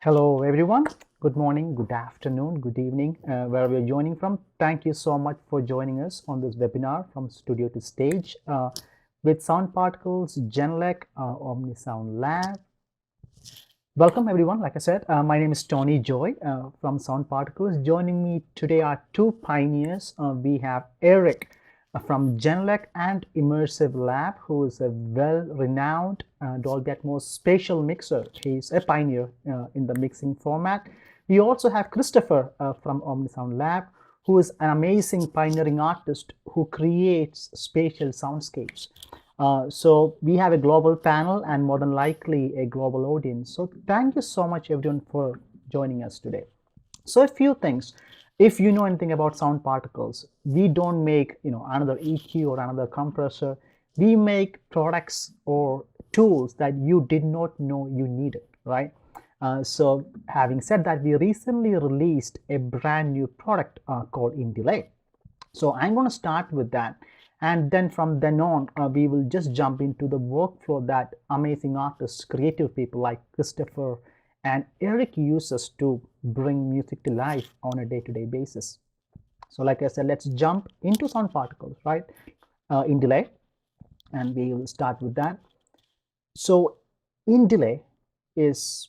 Hello everyone. Good morning, good afternoon, good evening, wherever you're joining from. Thank you so much for joining us on this webinar from studio to stage with Sound Particles, Genelec, Omni Sound Lab. Welcome everyone. Like I said, my name is Tony Joy from Sound Particles. Joining me today are two pioneers. We have Eric from Genelec and Immersive Lab, who is a well-renowned Dolby Atmos spatial mixer. He's a pioneer in the mixing format. We also have Christopher from Omni Sound Lab, who is an amazing pioneering artist who creates spatial soundscapes. So we have a global panel and more than likely a global audience. So thank you so much everyone for joining us today. So a few things. If you know anything about sound particles, we don't make another EQ or another compressor. We make products or tools that you did not know you needed, right? So having said that, we recently released a brand new product called inDelay. So I'm going to start with that, and then from then on we will just jump into the workflow that amazing artists, creative people like Christopher and Eric uses to bring music to life on a day-to-day basis. So like I said, let's jump into sound particles, right? inDelay, and we will start with that. So inDelay is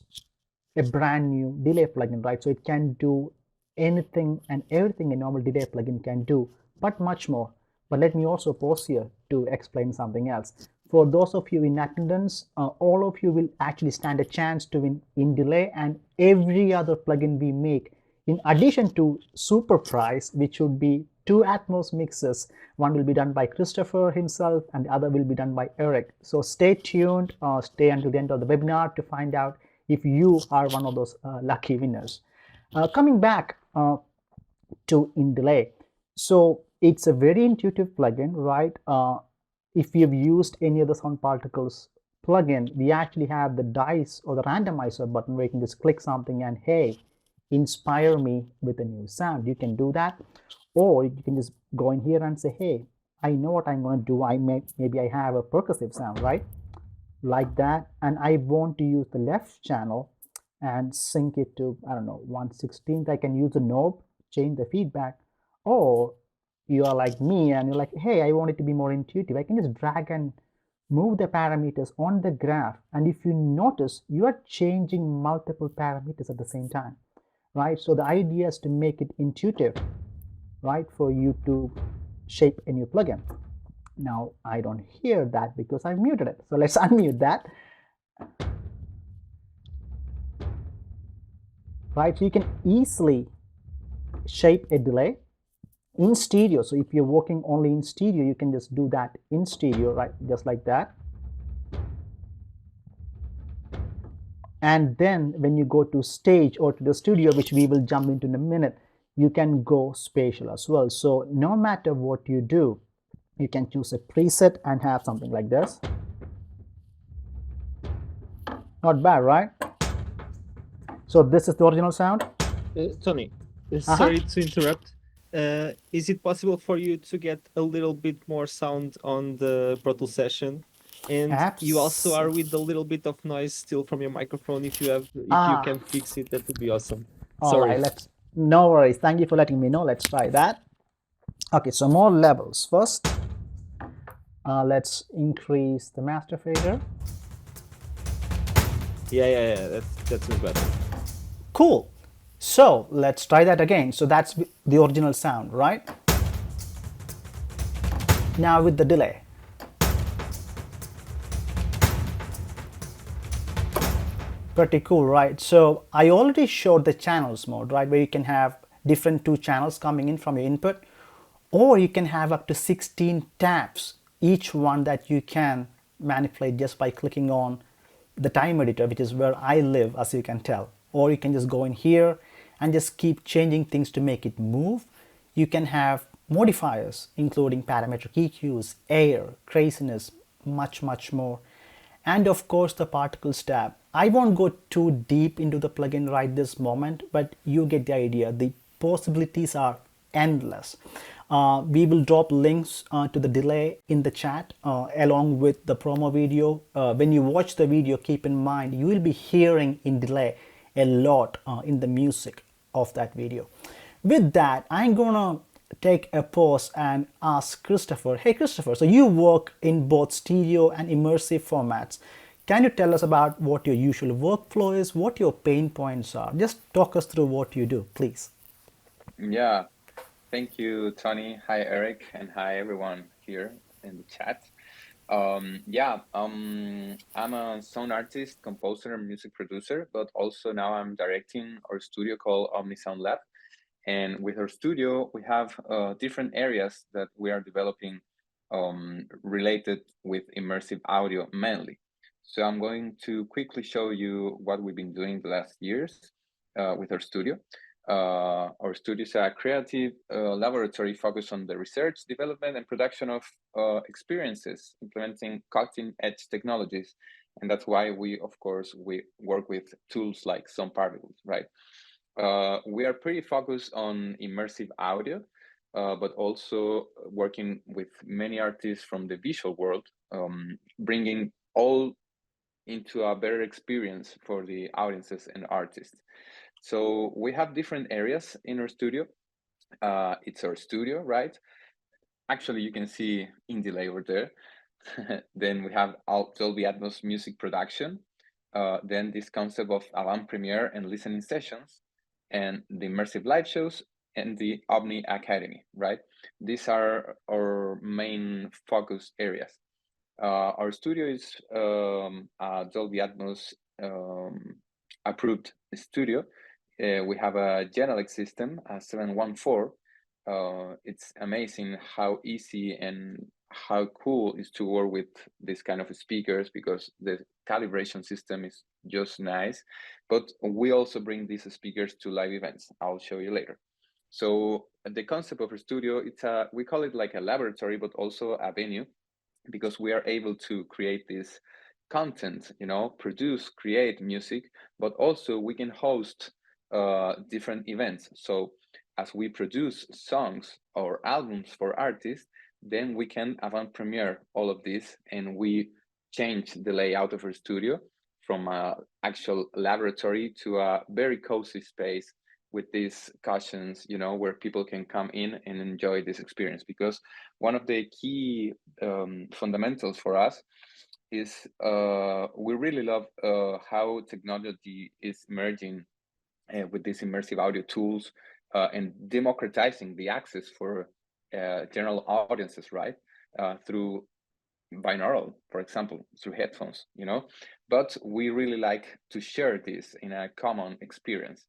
a brand new delay plugin, right? So it can do anything and everything a normal delay plugin can do, but much more. But let me also pause here to explain something else. For those of you in attendance, all of you will actually stand a chance to win inDelay and every other plugin we make, in addition to super prize, which would be 2 Atmos mixes. One will be done by Christopher himself and the other will be done by Eric. So stay tuned, stay until the end of the webinar to find out if you are one of those lucky winners. Coming back to inDelay, so it's a very intuitive plugin, right? If you've used any of the sound particles plugin, we actually have the dice or the randomizer button where you can just click something and hey, inspire me with a new sound. You can do that, or you can just go in here and say, hey, I know what I'm going to do. Maybe I have a percussive sound, right? Like that, and I want to use the left channel and sync it to, I don't know, 1/16. I can use the knob, change the feedback. Or you are like me and you're like, hey, I want it to be more intuitive. I can just drag and move the parameters on the graph, and if you notice, you are changing multiple parameters at the same time, right? So the idea is to make it intuitive, right, for you to shape a new plugin. Now I don't hear that because I've muted it, so let's unmute that. Right, so you can easily shape a delay in stereo. So if you're working only in stereo, you can just do that in stereo, right, just like that. And then when you go to stage or to the studio, which we will jump into in a minute, you can go spatial as well. So no matter what you do, you can choose a preset and have something like this. Not bad, right? So this is the original sound. Tony, sorry to interrupt. Is it possible for you to get a little bit more sound on the Pro Tools session? And you also are with a little bit of noise still from your microphone. If you can fix it, that would be awesome. Sorry. All right, no worries. Thank you for letting me know. Let's try that. Okay, so more levels. First, let's increase the master fader. Yeah, that's much better. Cool. So let's try that again. So that's the original sound, right? Now with the delay. Pretty cool, right? So I already showed the channels mode, right, where you can have different 2 channels coming in from your input, or you can have up to 16 tabs, each one that you can manipulate just by clicking on the time editor, which is where I live, as you can tell. Or you can just go in here and just keep changing things to make it move. You can have modifiers including parametric EQs, air, craziness, much more, and of course the particles tab. I won't go too deep into the plugin right this moment, but you get the idea. The possibilities are endless. We will drop links to the delay in the chat along with the promo video. When you watch the video, keep in mind you will be hearing inDelay a lot in the music of that video. With that, I'm gonna take a pause and ask Christopher. Hey Christopher, so you work in both stereo and immersive formats. Can you tell us about what your usual workflow is, what your pain points are? Just talk us through what you do, please. Yeah, thank you, Tony. Hi, Eric, and hi, everyone here in the chat. I'm a sound artist, composer, and music producer, but also now I'm directing our studio called Omni Sound Lab. And with our studio, we have different areas that we are developing related with immersive audio mainly. So I'm going to quickly show you what we've been doing the last years with our studio. Our studio is a creative laboratory focused on the research, development, and production of experiences, implementing cutting-edge technologies. And that's why we work with tools like sound particles, right? We are pretty focused on immersive audio, but also working with many artists from the visual world, bringing all into a better experience for the audiences and artists. So we have different areas in our studio. It's our studio, right? Actually, you can see inDelay over there. Then we have Dolby Atmos music production. Then this concept of avant premiere and listening sessions, and the immersive live shows, and the Omni Academy, right? These are our main focus areas. Our studio is a Dolby Atmos approved studio. We have a Genelec system, a 714. It's amazing how easy and how cool it is to work with this kind of speakers, because the calibration system is just nice. But we also bring these speakers to live events. I'll show you later. So the concept of a studio, we call it like a laboratory, but also a venue, because we are able to create this content, produce, create music, but also we can host different events. So as we produce songs or albums for artists, then we can avant premiere all of this, and we change the layout of our studio from an actual laboratory to a very cozy space with these cushions, where people can come in and enjoy this experience. Because one of the key fundamentals for us is we really love how technology is emerging with these immersive audio tools and democratizing the access for general audiences, right? Through binaural, for example, through headphones, but we really like to share this in a common experience.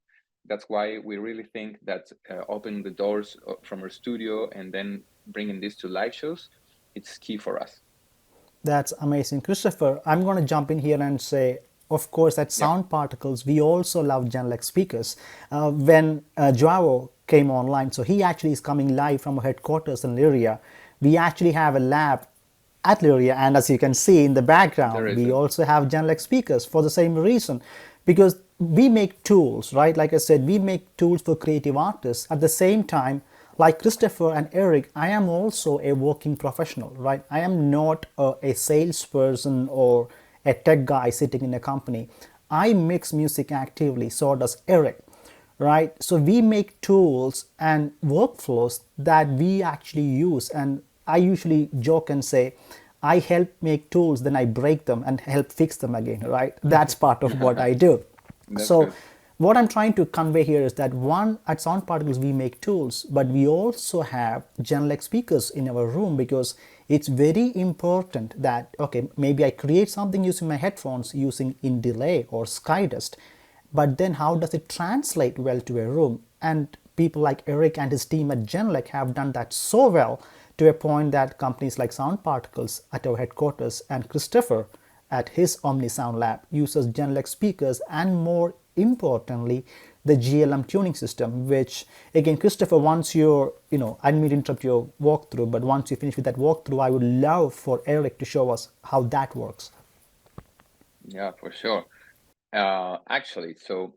That's why we really think that opening the doors from our studio and then bringing this to live shows, it's key for us. That's amazing. Christopher, I'm going to jump in here and say, of course, at Sound Particles, we also love Genelec speakers. When Joao came online, so he actually is coming live from our headquarters in Lyria. We actually have a lab at Lyria, and as you can see in the background, we also have Genelec speakers for the same reason, because we make tools, right? Like I said, we make tools for creative artists. At the same time, like Christopher and Eric, I am also a working professional, right? I am not a salesperson or a tech guy sitting in a company. I mix music actively, so does Eric, right? So we make tools and workflows that we actually use, and I usually joke and say, I help make tools, then I break them and help fix them again, right? That's part of what I do. So good. What I'm trying to convey here is that one, at Sound Particles, we make tools, but we also have Genelec speakers in our room, because it's very important that, okay, maybe I create something using my headphones using inDelay or Skydust, but then how does it translate well to a room? And people like Eric and his team at Genelec have done that so well, to a point that companies like Sound Particles at our headquarters and Christopher at his Omni Sound Lab uses Genelec speakers, and more importantly, the GLM tuning system, which again, Christopher, once you're, I didn't mean to interrupt your walkthrough, but once you finish with that walkthrough, I would love for Eric to show us how that works. Yeah, for sure. Actually, so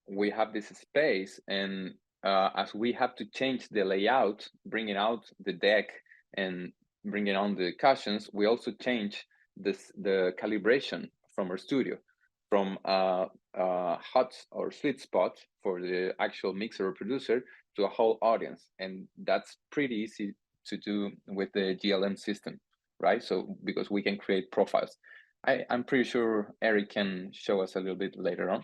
we have this space, and as we have to change the layout, bringing out the deck and bringing on the cushions, we also change the calibration from our studio. from a hot or sweet spot for the actual mixer or producer to a whole audience. And that's pretty easy to do with the GLM system, right? So because we can create profiles. I'm pretty sure Eric can show us a little bit later on.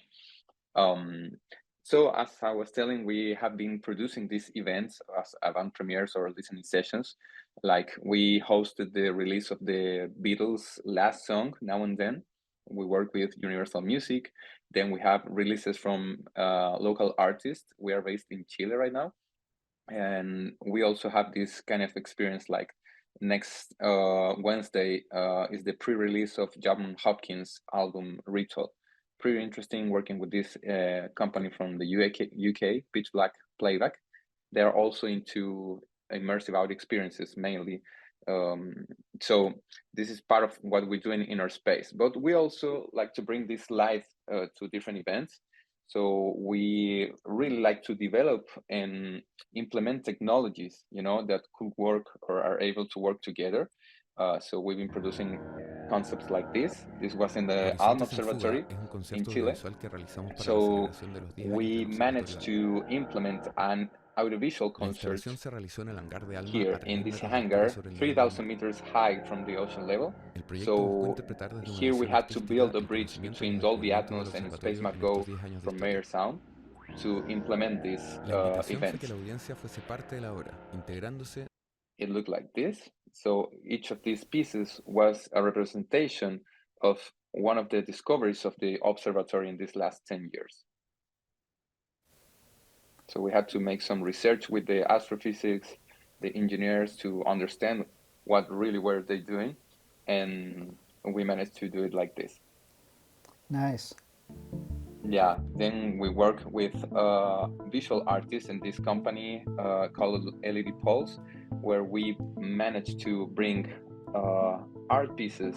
So as I was telling, we have been producing these events as avant premieres or listening sessions. Like we hosted the release of the Beatles' last song, Now and Then. We work with Universal Music. Then we have releases from local artists. We are based in Chile right now. And we also have this kind of experience like next Wednesday is the pre-release of John Hopkins' album Ritual. Pretty interesting working with this company from the UK, Pitch Black Playback. They're also into immersive audio experiences mainly. So this is part of what we're doing in our space. But we also like to bring this live to different events. So we really like to develop and implement technologies, that could work or are able to work together. So we've been producing concepts like this. This was in the Alma Observatory in Chile. So we managed to implement an audiovisual concert here in this hangar, 3,000 meters high from the ocean level. So here we had to build a bridge between Dolby Atmos and SpaceMap Go from Meyer Sound to implement these events. It looked like this. So each of these pieces was a representation of one of the discoveries of the observatory in these last 10 years. So we had to make some research with the astrophysics, the engineers to understand what really were they doing. And we managed to do it like this. Nice. Yeah, then we work with visual artists in this company called LED Pulse, where we managed to bring art pieces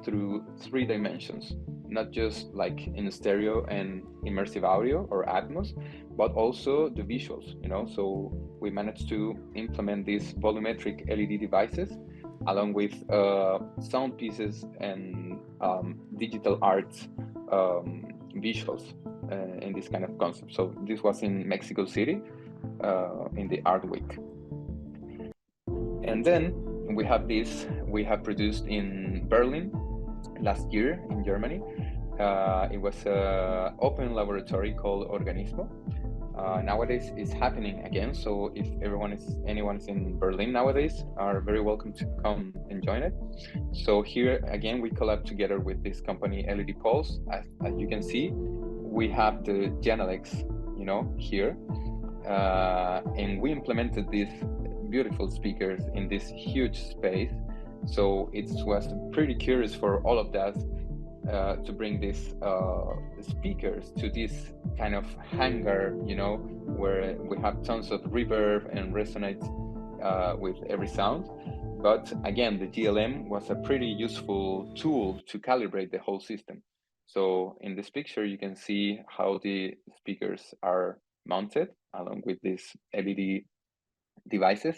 through 3 dimensions, not just like in stereo and immersive audio or Atmos, but also the visuals, So we managed to implement these volumetric LED devices along with sound pieces and digital arts visuals in this kind of concept. So this was in Mexico City in the Art Week. And then we have produced in Berlin last year in Germany. It was an open laboratory called Organismo. Nowadays it's happening again. So if anyone's in Berlin nowadays, are very welcome to come and join it. So here again, we collab together with this company LED Pulse. As you can see, we have the Genelecs, here. And we implemented these beautiful speakers in this huge space. So it was pretty curious for all of us to bring these speakers to this kind of hangar, where we have tons of reverb and resonate with every sound. But again, the GLM was a pretty useful tool to calibrate the whole system. So in this picture, you can see how the speakers are mounted along with these LED devices.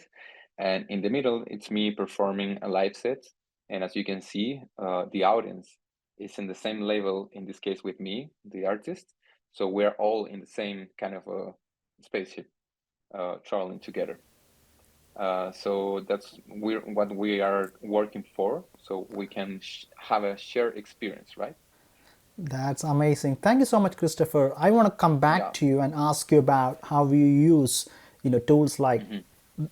And in the middle, it's me performing a live set. And as you can see, the audience is in the same level, in this case with me, the artist. So we're all in the same kind of a spaceship traveling together. So that's what we are working for, so we can have a shared experience, right? That's amazing. Thank you so much, Christopher. I want to come back to you and ask you about how you use, tools like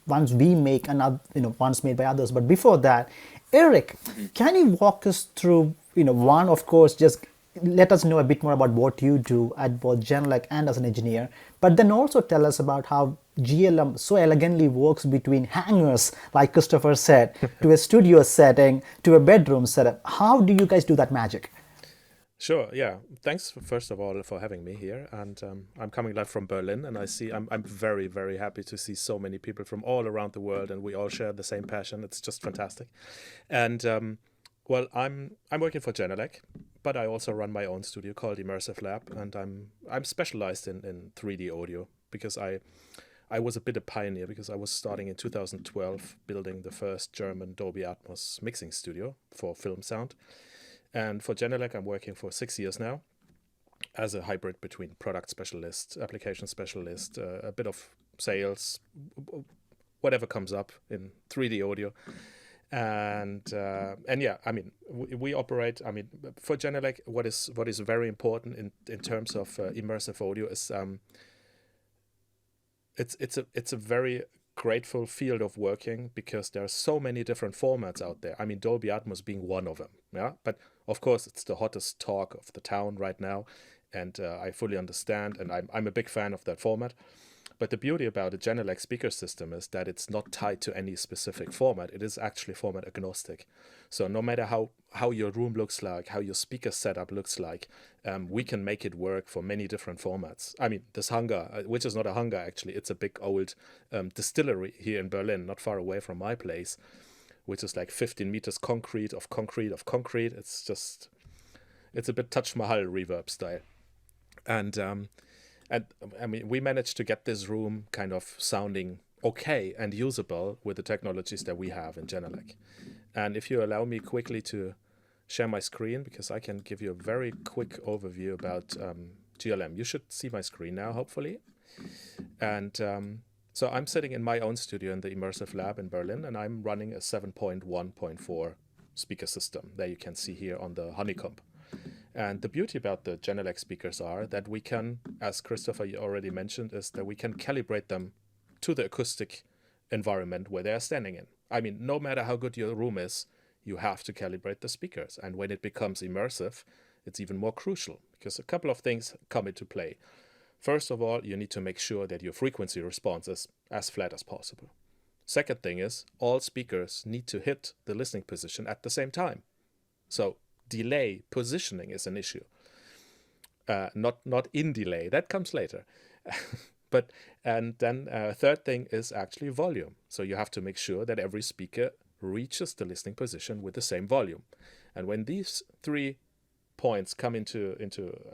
ones we make and ones made by others. But before that, Eric, can you walk us through, one, of course, just let us know a bit more about what you do at both Genelec and as an engineer, but then also tell us about how GLM so elegantly works between hangars, like Christopher said, to a studio setting, to a bedroom setup. How do you guys do that magic? Sure. Yeah. Thanks first of all for having me here. And I'm coming live from Berlin, and I'm very, very happy to see so many people from all around the world, and we all share the same passion. It's just fantastic. And well, I'm working for Genelec, but I also run my own studio called Immersive Lab, and I'm specialized in 3D audio because I was a bit a pioneer because I was starting in 2012 building the first German Dolby Atmos mixing studio for film sound. And for Genelec, I'm working for 6 years now as a hybrid between product specialist, application specialist, a bit of sales, whatever comes up in 3D audio. And yeah, I mean, we operate. I mean, for Genelec, what is very important in terms of immersive audio is it's a very grateful field of working, because there are so many different formats out there. I mean, Dolby Atmos being one of them. Yeah, but of course it's the hottest talk of the town right now, and I fully understand, and I'm a big fan of that format. But the beauty about a Genelec speaker system is that it's not tied to any specific format. It is actually format agnostic. So no matter how your room looks like, how your speaker setup looks like, we can make it work for many different formats. I mean, this hangar, which is not a hangar actually, it's a big old distillery here in Berlin, not far away from my place, which is like 15 meters concrete of concrete of concrete. It's a bit Taj Mahal reverb style. And I mean, we managed to get this room kind of sounding okay and usable with the technologies that we have in Genelec. And if you allow me quickly to share my screen, because I can give you a very quick overview about GLM. You should see my screen now, hopefully. And so I'm sitting in my own studio in the Immersive lab in Berlin, and I'm running a 7.1.4 speaker system that you can see here on the honeycomb. And the beauty about the Genelec speakers are that we can, as Christopher already mentioned, is that we can calibrate them to the acoustic environment where they're standing in. I mean, no matter how good your room is, you have to calibrate the speakers. And when it becomes immersive, it's even more crucial, because a couple of things come into play. First of all, you need to make sure that your frequency response is as flat as possible. Second thing is, all speakers need to hit the listening position at the same time. So delay positioning is an issue, not in delay. That comes later. But and then third thing is actually volume. So you have to make sure that every speaker reaches the listening position with the same volume. And when these 3 points come into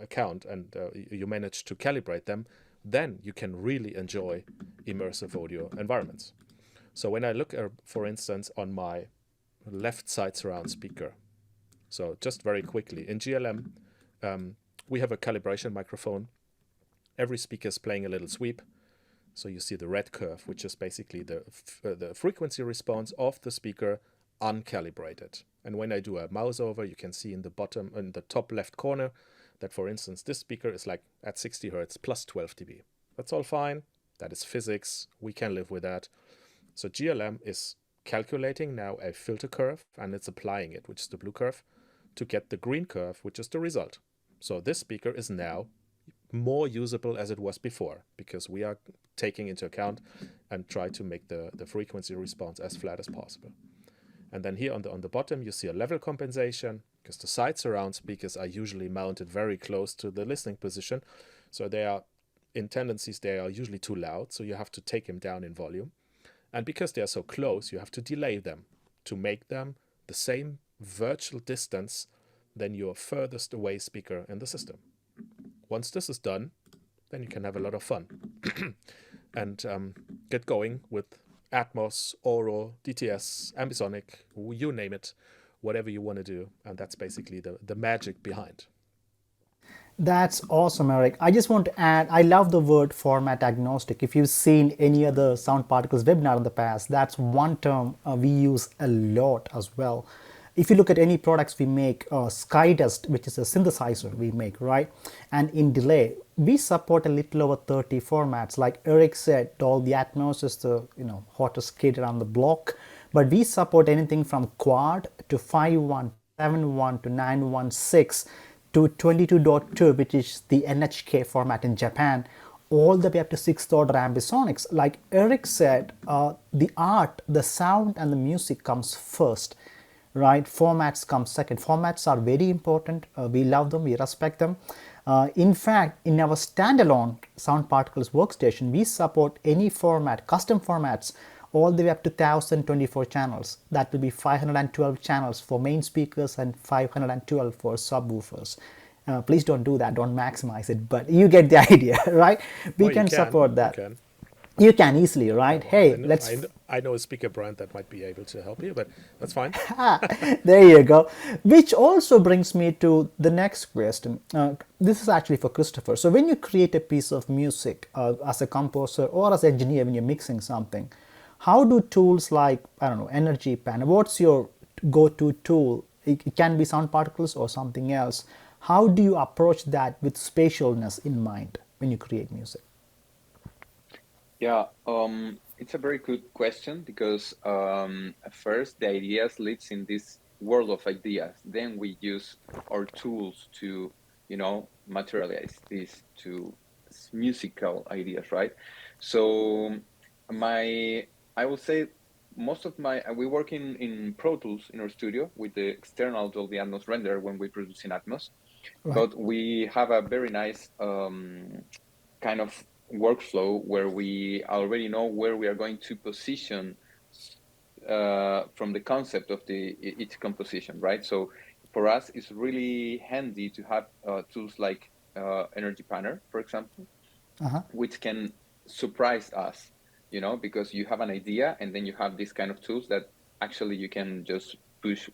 account and you manage to calibrate them, then you can really enjoy immersive audio environments. So when I look, for instance, on my left side surround speaker, so just very quickly, in GLM, we have a calibration microphone. Every speaker is playing a little sweep. So you see the red curve, which is basically the frequency response of the speaker uncalibrated. And when I do a mouse over, you can see in the top left corner that, for instance, this speaker is like at 60 Hertz plus 12 dB. That's all fine. That is physics. We can live with that. So GLM is calculating now a filter curve, and it's applying it, which is the blue curve, to get the green curve, which is the result. So this speaker is now more usable as it was before, because we are taking into account and try to make the frequency response as flat as possible. And then here on the bottom, you see a level compensation, because the side surround speakers are usually mounted very close to the listening position. So they are, in tendencies, they are usually too loud. So you have to take them down in volume. And because they are so close, you have to delay them to make them the same virtual distance than your furthest away speaker in the system. Once this is done, then you can have a lot of fun and get going with Atmos, Aural, DTS, Ambisonic, you name it, whatever you want to do. And that's basically the magic behind. That's awesome, Eric. I just want to add, I love the word format agnostic. If you've seen any other Sound Particles webinar in the past, that's one term we use a lot as well. If you look at any products we make, Skydust, which is a synthesizer we make, right? And inDelay, we support a little over 30 formats. Like Eric said, Dolby Atmos is the hottest kid around the block. But we support anything from quad to 5.1, 7.1 to 9.16 to 22.2, which is the NHK format in Japan, all the way up to 6th order ambisonics. Like Eric said, the art, the sound and the music comes first. Right, formats come second. Formats are very important. We love them, we respect them. In fact, in our standalone Sound Particles workstation, we support any format, custom formats, all the way up to 1024 channels. That will be 512 channels for main speakers and 512 for subwoofers. Please don't do that, don't maximize it, but you get the idea, right? We can support that. You can easily, right? Hey, let's. I know a speaker brand that might be able to help you, but that's fine. There you go. Which also brings me to the next question. This is actually for Christopher. So, when you create a piece of music as a composer or as an engineer, when you're mixing something, how do tools like, I don't know, Energy Pan, what's your go-to tool? It can be sound particles or something else. How do you approach that with spatialness in mind when you create music? Yeah, it's a very good question because at first the ideas lives in this world of ideas. Then we use our tools to, materialize this to musical ideas, right? So I will say most of we work in Pro Tools in our studio with the external Dolby Atmos render when we produce in Atmos, Right. but we have a very nice kind of workflow where we already know where we are going to position from the concept of each composition, right? So for us, it's really handy to have tools like Energy Panner, for example, which can surprise us, because you have an idea and then you have these kind of tools that actually you can just push a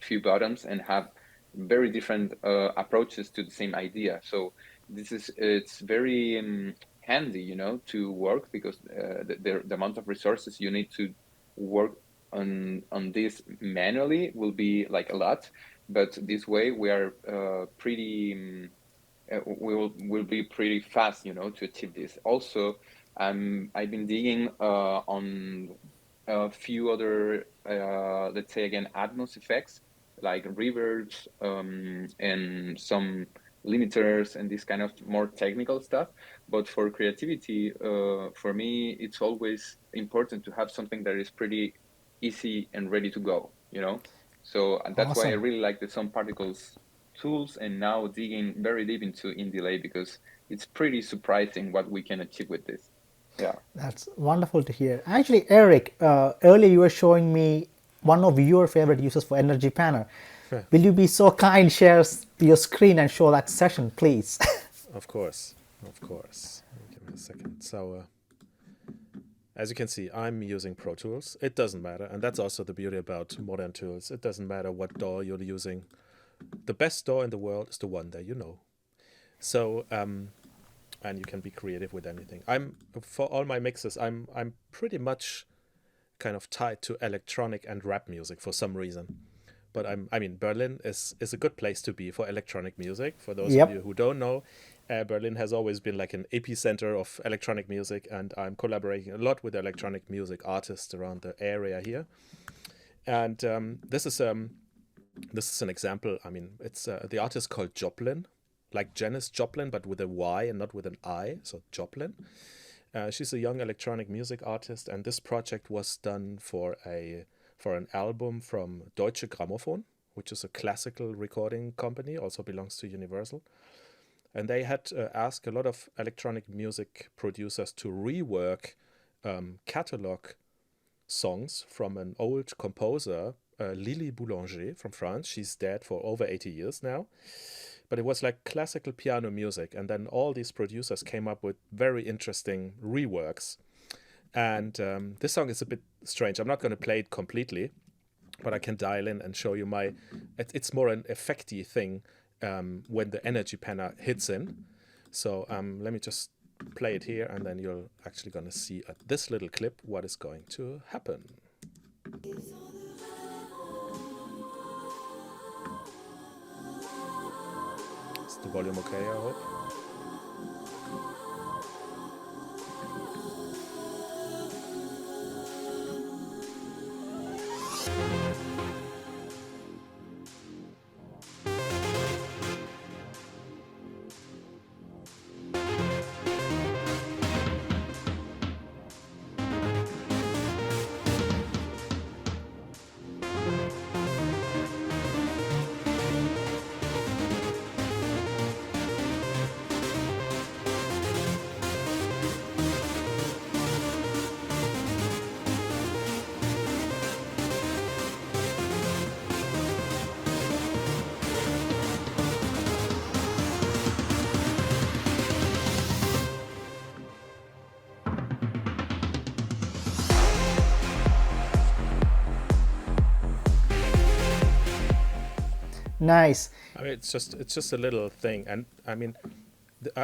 few buttons and have very different approaches to the same idea. So it's very handy, to work because the amount of resources you need to work on this manually will be like a lot, but this way we are pretty will be pretty fast, to achieve this. Also, I've been digging on a few other, let's say again, Atmos effects like reverbs and some limiters and this kind of more technical stuff. But for creativity, for me, it's always important to have something that is pretty easy and ready to go, So and that's why I Awesome. really like the sound particles tools and now digging very deep into inDelay because it's pretty surprising what we can achieve with this. Yeah. That's wonderful to hear. Actually, Eric, earlier you were showing me one of your favorite uses for Energy Panner. Will you be so kind, share your screen and show that session, please? Of course, of course. Give me a second. So, as you can see, I'm using Pro Tools. It doesn't matter, and that's also the beauty about modern tools. It doesn't matter what DAW you're using. The best DAW in the world is the one that you know. So, and you can be creative with anything. For all my mixes, I'm pretty much kind of tied to electronic and rap music for some reason. But I mean, Berlin is a good place to be for electronic music. For those of you who don't know, Berlin has always been like an epicenter of electronic music, and I'm collaborating a lot with electronic music artists around the area here. And this is an example. I mean, it's the artist called Joplin, like Janis Joplin, but with a Y and not with an I, so Joplin. She's a young electronic music artist, and this project was done for an album from Deutsche Grammophon, which is a classical recording company, also belongs to Universal. And they had asked a lot of electronic music producers to rework catalog songs from an old composer, Lily Boulanger from France. She's dead for over 80 years now. But it was like classical piano music. And then all these producers came up with very interesting reworks. And this song is a bit strange. I'm not going to play it completely, but I can dial in and show you it's more an effecty thing when the Energy Panner hits in. So let me just play it here, and then you're actually going to see at this little clip what is going to happen. Is the volume okay, I hope? Nice. I mean, it's just a little thing, and I mean,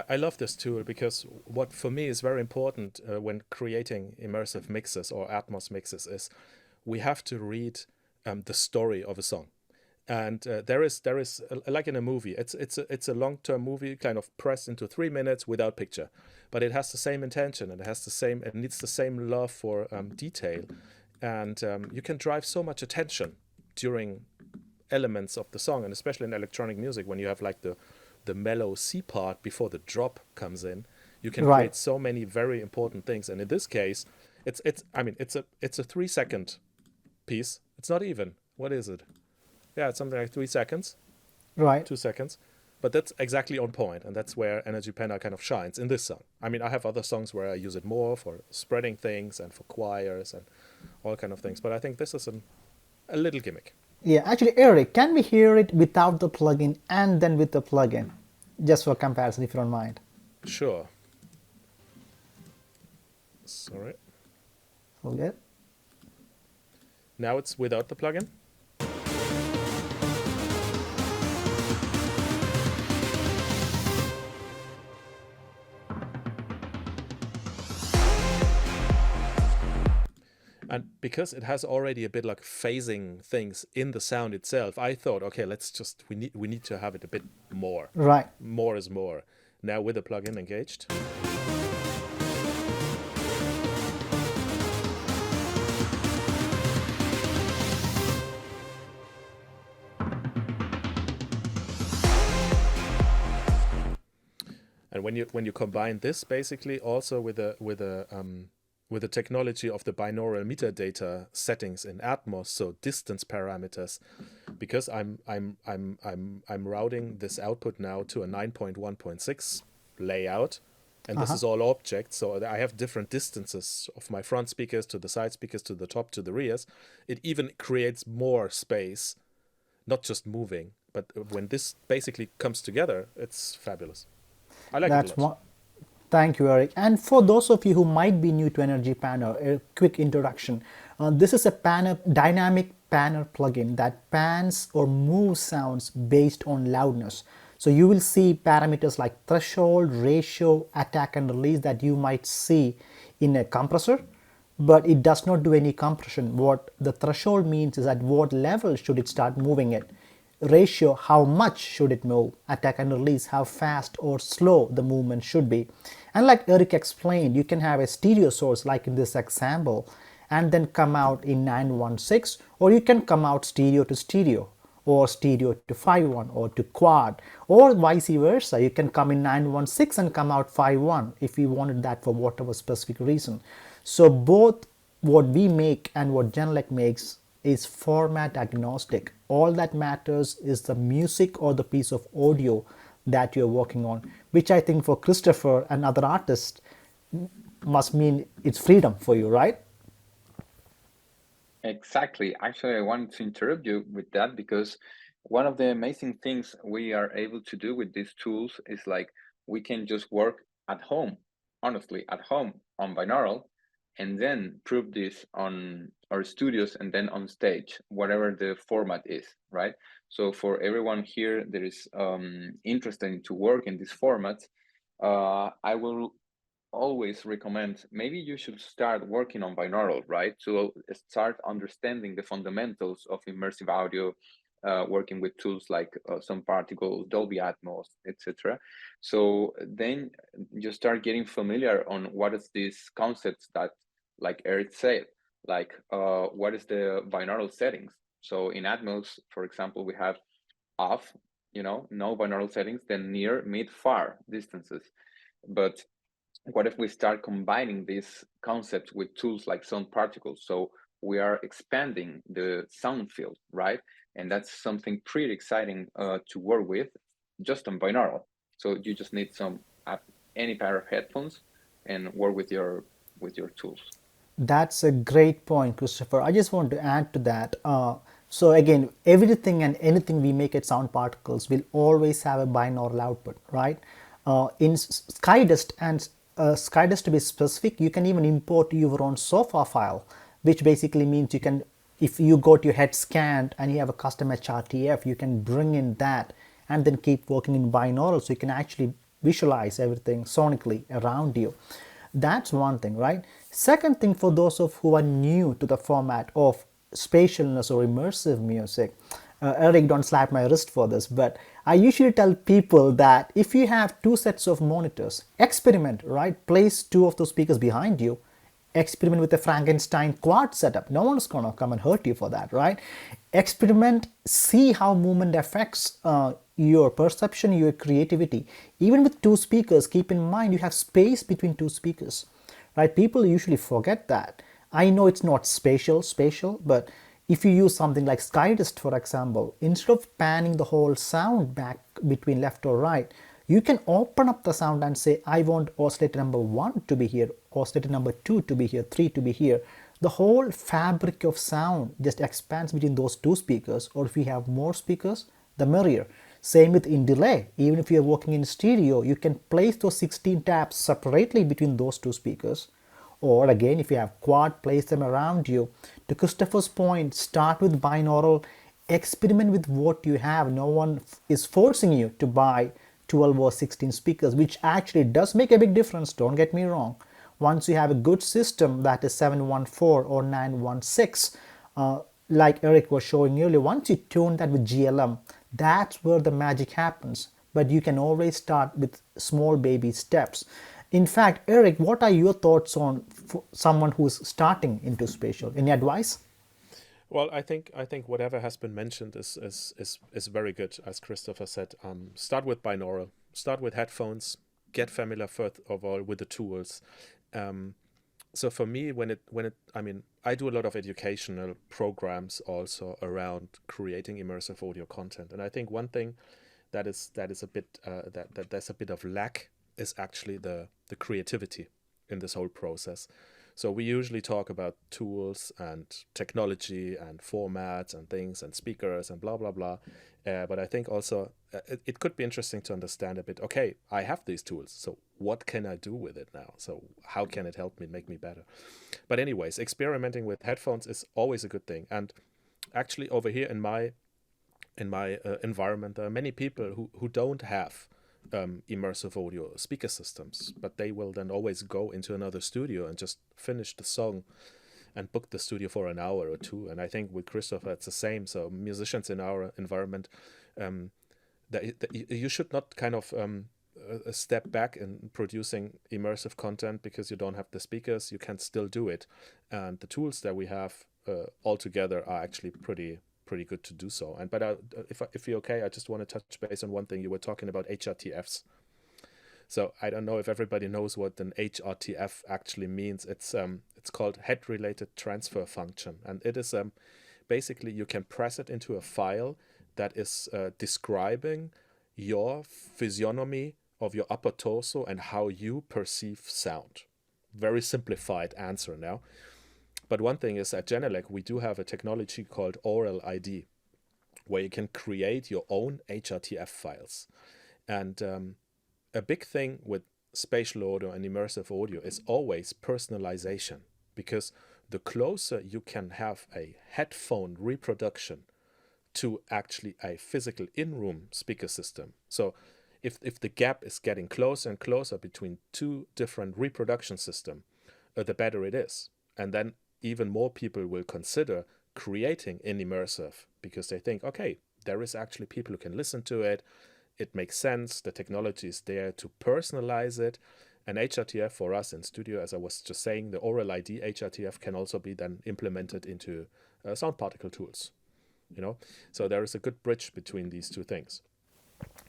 I love this tool because what for me is very important when creating immersive mixes or Atmos mixes is we have to read the story of a song. And there is like in a movie, it's a long-term movie, kind of pressed into 3 minutes without picture, but it has the same intention and it needs the same love for detail, and you can drive so much attention during elements of the song, and especially in electronic music when you have like the mellow C part before the drop comes in, you can create so many very important things. And in this case, it's a 3-second piece. It's not even. What is it? Yeah, it's something like 3 seconds. Right. 2 seconds. But that's exactly on point, and that's where Energy Penna kind of shines in this song. I mean, I have other songs where I use it more for spreading things and for choirs and all kind of things, but I think this is a little gimmick. Yeah, actually, Eric, can we hear it without the plugin and then with the plugin? Just for comparison, if you don't mind. Sure. Sorry. Okay. Now it's without the plugin. And because it has already a bit like phasing things in the sound itself, I thought, okay, we need to have it a bit more. Right. More is more. Now with the plugin engaged. And when you combine this basically also with the technology of the binaural metadata settings in Atmos, so distance parameters, because I'm routing this output now to a 9.1.6 layout, and this is all objects, so I have different distances of my front speakers to the side speakers to the top to the rears. It even creates more space, not just moving, but when this basically comes together, it's fabulous. I like it a lot. Thank you, Eric. And for those of you who might be new to Energy Panner, a quick introduction. This is a dynamic panner plugin that pans or moves sounds based on loudness. So you will see parameters like threshold, ratio, attack and release that you might see in a compressor, but it does not do any compression. What the threshold means is at what level should it start moving it. Ratio, how much should it move. Attack and release, how fast or slow the movement should be. And like Eric explained, you can have a stereo source like in this example and then come out in 916, or you can come out stereo to stereo or stereo to 5.1 or to quad, or vice versa. You can come in 916 and come out 5.1 if you wanted that for whatever specific reason. So both what we make and what Genelec makes is format agnostic. All that matters is the music or the piece of audio that you're working on, which I think for Christopher and other artists must mean it's freedom for you, right? Exactly. Actually, I wanted to interrupt you with that because one of the amazing things we are able to do with these tools is like we can just work at home, honestly, at home on binaural, and then prove this on our studios and then on stage, whatever the format is, right? So for everyone here that is interested to work in this format, I will always recommend maybe you should start working on binaural, right? To start understanding the fundamentals of immersive audio, working with tools like some particles, Dolby Atmos, etc. So then you start getting familiar on what is these concepts that, like Eric said, like what is the binaural settings. So in Atmos, for example, we have off, no binaural settings, then near, mid, far distances. But what if we start combining these concepts with tools like sound particles? So we are expanding the sound field, right? And that's something pretty exciting to work with just on binaural. So you just need any pair of headphones and work with your tools. That's a great point, Christopher. I just want to add to that. So again, everything and anything we make at Sound Particles will always have a binaural output, right? In Skydust and Skydust, to be specific, you can even import your own sofa file, which basically means you can if you got your head scanned and you have a custom HRTF, you can bring in that and then keep working in binaural, so you can actually visualize everything sonically around you. That's one thing, right? Second thing, for those of who are new to the format of spatialness or immersive music, Eric, don't slap my wrist for this, but I usually tell people that if you have two sets of monitors, experiment, right? Place two of those speakers behind you, experiment with a Frankenstein quad setup. No one's gonna come and hurt you for that, right? Experiment, see how movement affects your perception, your creativity. Even with two speakers, keep in mind you have space between two speakers, right? People usually forget that. I know it's not spatial, but if you use something like Skydist, for example, instead of panning the whole sound back between left or right, you can open up the sound and say, I want oscillator number 1 to be here, oscillator number 2 to be here, 3 to be here. The whole fabric of sound just expands between those two speakers, or if you have more speakers, the merrier. Same with inDelay. Even if you're working in stereo, you can place those 16 tabs separately between those two speakers. Or again, if you have quad, place them around you. To Christopher's point, start with binaural, experiment with what you have. No one is forcing you to buy 12 or 16 speakers, which actually does make a big difference, don't get me wrong. Once you have a good system that is 714 or 916, like Eric was showing earlier, once you tune that with GLM, that's where the magic happens. But you can always start with small baby steps. In fact, Eric, what are your thoughts on someone who's starting into spatial? Any advice? Well, I think whatever has been mentioned is very good, as Christopher said. Start with binaural, start with headphones, get familiar first of all with the tools. So for me, I do a lot of educational programs also around creating immersive audio content, and I think one thing that is a bit that there's a bit of lack is actually the creativity in this whole process. So we usually talk about tools and technology and formats and things and speakers and blah, blah, blah. But I think also it could be interesting to understand a bit, okay, I have these tools, so what can I do with it now? So how can it help me, make me better? But anyways, experimenting with headphones is always a good thing. And actually over here in my environment, there are many people who don't have immersive audio speaker systems, but they will then always go into another studio and just finish the song and book the studio for an hour or two. And I think with Christopher it's the same. So musicians in our environment, that you should not kind of step back in producing immersive content because you don't have the speakers. You can still do it, and the tools that we have altogether are actually pretty good to do so. And but if you're okay, I just want to touch base on one thing. You were talking about HRTFs. So I don't know if everybody knows what an HRTF actually means. It's called head related transfer function, and it is basically you can press it into a file that is describing your physiognomy of your upper torso and how you perceive sound. Very simplified answer now. But one thing is, at Genelec, we do have a technology called Oral ID, where you can create your own HRTF files. And a big thing with spatial audio and immersive audio is always personalization, because the closer you can have a headphone reproduction to actually a physical in-room speaker system. So if the gap is getting closer and closer between two different reproduction systems, the better it is. And then even more people will consider creating an immersive because they think, okay, there is actually people who can listen to it. It makes sense. The technology is there to personalize it. And HRTF for us in studio, as I was just saying, the Oral ID HRTF can also be then implemented into sound particle tools. So there is a good bridge between these two things.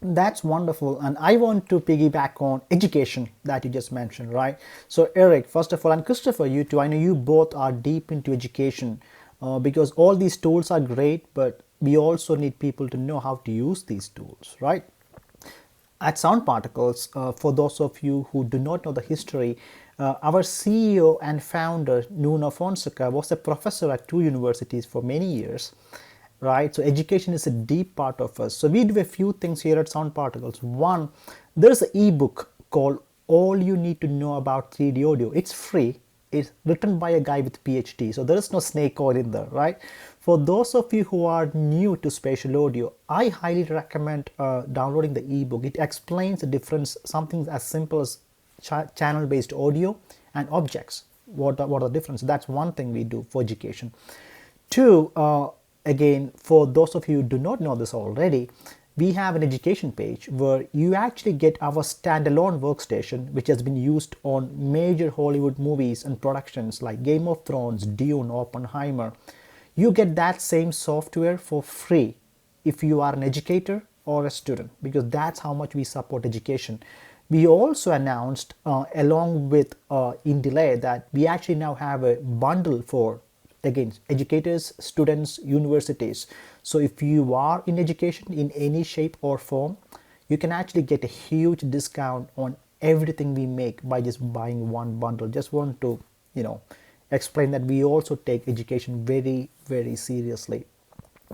That's wonderful. And I want to piggyback on education that you just mentioned, right? So Eric, first of all, and Christopher, you too, I know you both are deep into education because all these tools are great, but we also need people to know how to use these tools, right? At Sound Particles, for those of you who do not know the history, our CEO and founder, Nuno Fonseca, was a professor at 2 universities for many years. Right, so education is a deep part of us. So we do a few things here at Sound Particles. One, there's an ebook called All You Need to Know About 3D Audio. It's free. It's written by a guy with PhD, so there is no snake oil in there, right? For those of you who are new to spatial audio, I highly recommend downloading the ebook. It explains the difference, something as simple as channel-based audio and objects. What are the difference? That's one thing we do for education. Two, again, for those of you who do not know this already, we have an education page where you actually get our standalone workstation, which has been used on major Hollywood movies and productions like Game of Thrones, Dune, Oppenheimer. You get that same software for free if you are an educator or a student, because that's how much we support education. We also announced along with inDelay that we actually now have a bundle for, again, educators, students, universities. So if you are in education in any shape or form, you can actually get a huge discount on everything we make by just buying one bundle. Just want to, explain that we also take education very, very seriously.